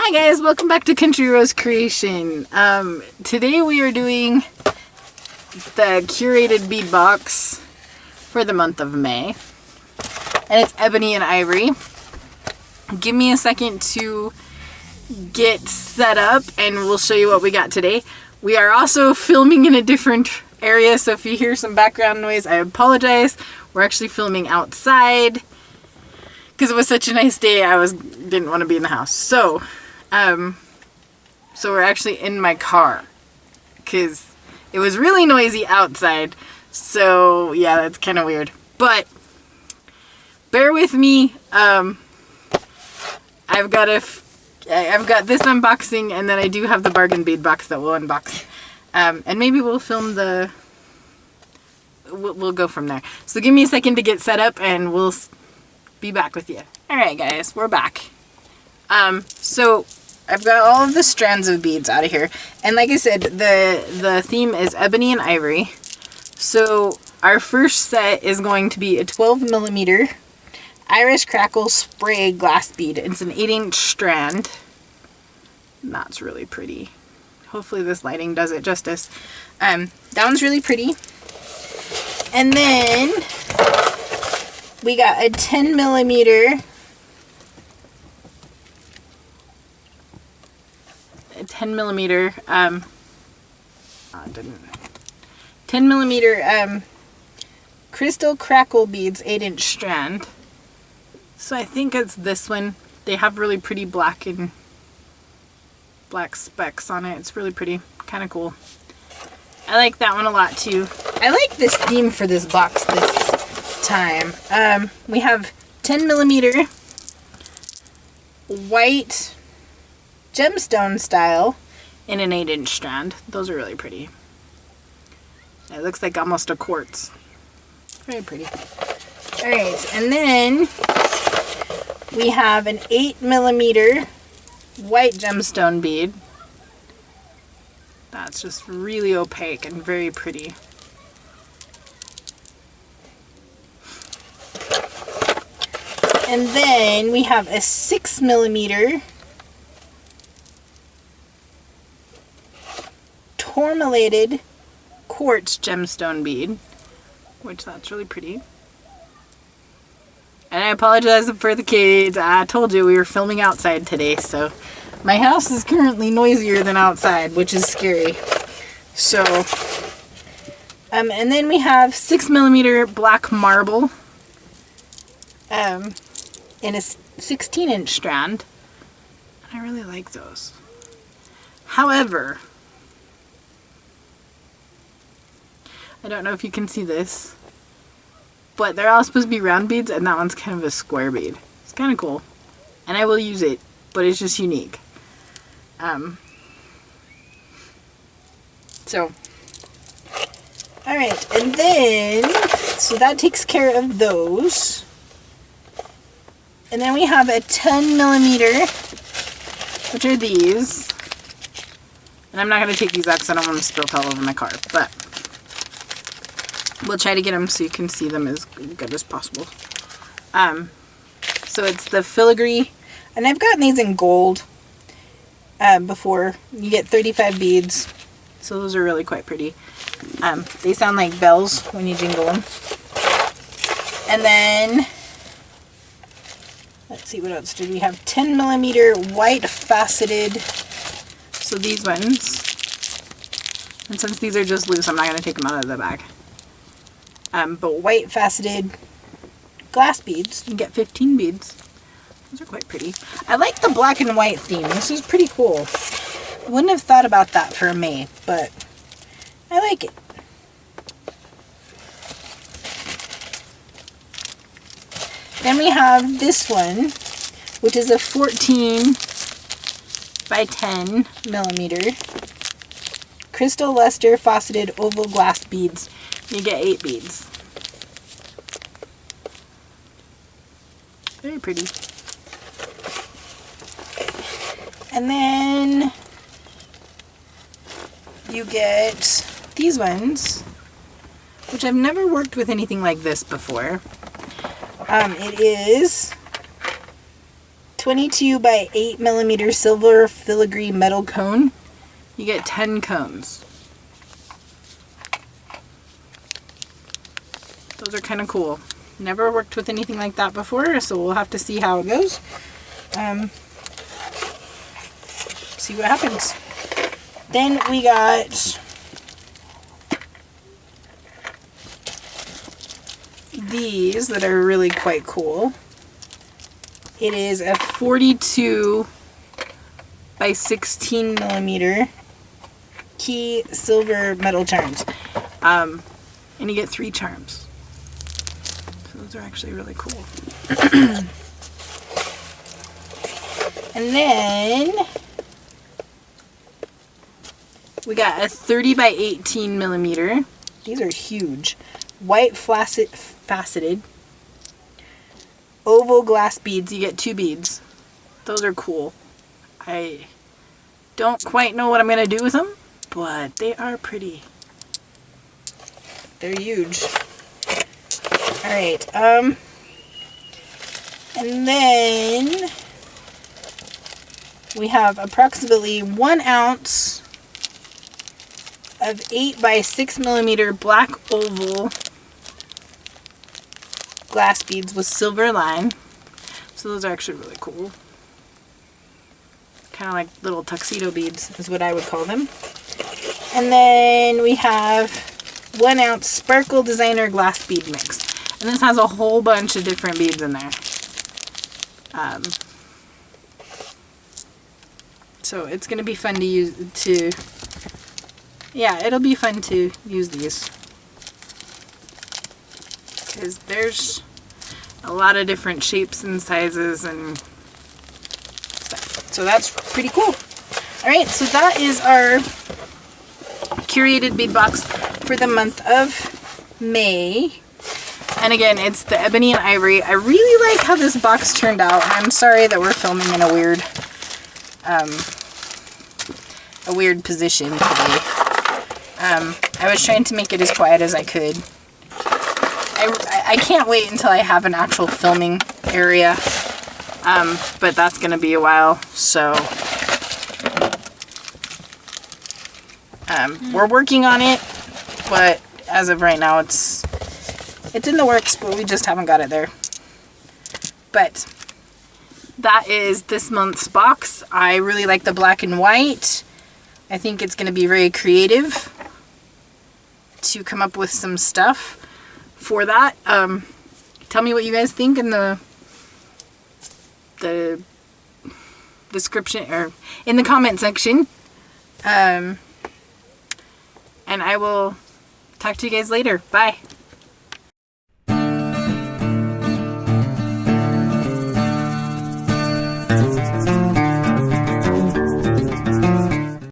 Hi guys, welcome back to Country Rose Creation. Today we are doing the curated bead box for the month of May. And it's ebony and ivory. Give me a second to get set up and we'll show you what we got today. We are also filming in a different area, so if you hear some background noise, I apologize. We're actually filming outside because it was such a nice day. Didn't want to be in the house. So we're actually in my car because it was really noisy outside. So yeah, that's kind of weird. But bear with me. I've got this unboxing, and then I do have the bargain bead box that we'll unbox. And maybe we'll film we'll go from there. So give me a second to get set up and we'll be back with you. Alright guys, we're back. So I've got all of the strands of beads out of here. And like I said, the theme is ebony and ivory. So our first set is going to be a 12mm Irish Crackle spray glass bead. It's an 8-inch strand. That's really pretty. Hopefully this lighting does it justice. That one's really pretty. And then we got a 10mm 10mm crystal crackle beads 8-inch strand. So I think it's this one. They have really pretty black specks on it. It's really pretty, kind of cool. I like that one a lot too. I like this theme for this box this time. We have 10mm white gemstone style in an 8-inch strand. Those are really pretty. It looks like almost a quartz. Very pretty. Alright, and then we have an 8mm white gemstone bead. That's just really opaque and very pretty. And then we have a 6mm tourmalated quartz gemstone bead, which that's really pretty. And I apologize for the kids. I told you we were filming outside today, so my house is currently noisier than outside, which is scary. So, and then we have 6mm black marble in a 16-inch strand. And I really like those. However, I don't know if you can see this, but they're all supposed to be round beads, and that one's kind of a square bead. It's kind of cool, and I will use it, but it's just unique. Alright, and then, so that takes care of those. And then we have a 10mm, which are these. And I'm not going to take these out because I don't want them spilt all over my car, but we'll try to get them so you can see them as good as possible. So it's the filigree, and I've gotten these in gold before. You get 35 beads, so those are really quite pretty. They sound like bells when you jingle them. And then, let's see, what else did we have? 10mm white faceted, so these ones. And since these are just loose, I'm not going to take them out of the bag. But white faceted glass beads. You get 15 beads. Those are quite pretty. I like the black and white theme. This is pretty cool. I wouldn't have thought about that for May, but I like it. Then we have this one, which is a 14 by 10mm crystal luster faceted oval glass beads. You get 8 beads. Very pretty. And then you get these ones, which I've never worked with anything like this before. It is 22 by 8 millimeter silver filigree metal cone. You get 10 cones. Those are kind of cool. Never worked with anything like that before, so we'll have to see how it goes. See what happens. Then we got these that are really quite cool. It is a 42 by 16 millimeter key silver metal charms. And you get 3 charms. So those are actually really cool. And then we got a 30 by 18 millimeter. These are huge. White faceted oval glass beads. You get 2 beads. Those are cool. I don't quite know what I'm going to do with them, but they are pretty. They're huge. Alright, and then we have approximately 1 ounce of 8 by 6 millimeter black oval glass beads with silver line. So those are actually really cool. Kind of like little tuxedo beads is what I would call them. And then we have 1 ounce sparkle designer glass bead mix. And this has a whole bunch of different beads in there. So it's going to be fun to use yeah, it'll be fun to use these. Because there's a lot of different shapes and sizes and stuff. So that's pretty cool. Alright, so that is our curated bead box for the month of May. And again, it's the ebony and ivory. I really like how this box turned out. I'm sorry that we're filming in a weird position today. I was trying to make it as quiet as I could. I can't wait until I have an actual filming area, but that's going to be a while, so we're working on it, but as of right now it's in the works, but we just haven't got it there. But that is this month's box. I really like the black and white. I think it's going to be very creative to come up with some stuff for that. Tell me what you guys think in the description or in the comment section. And I will talk to you guys later. Bye.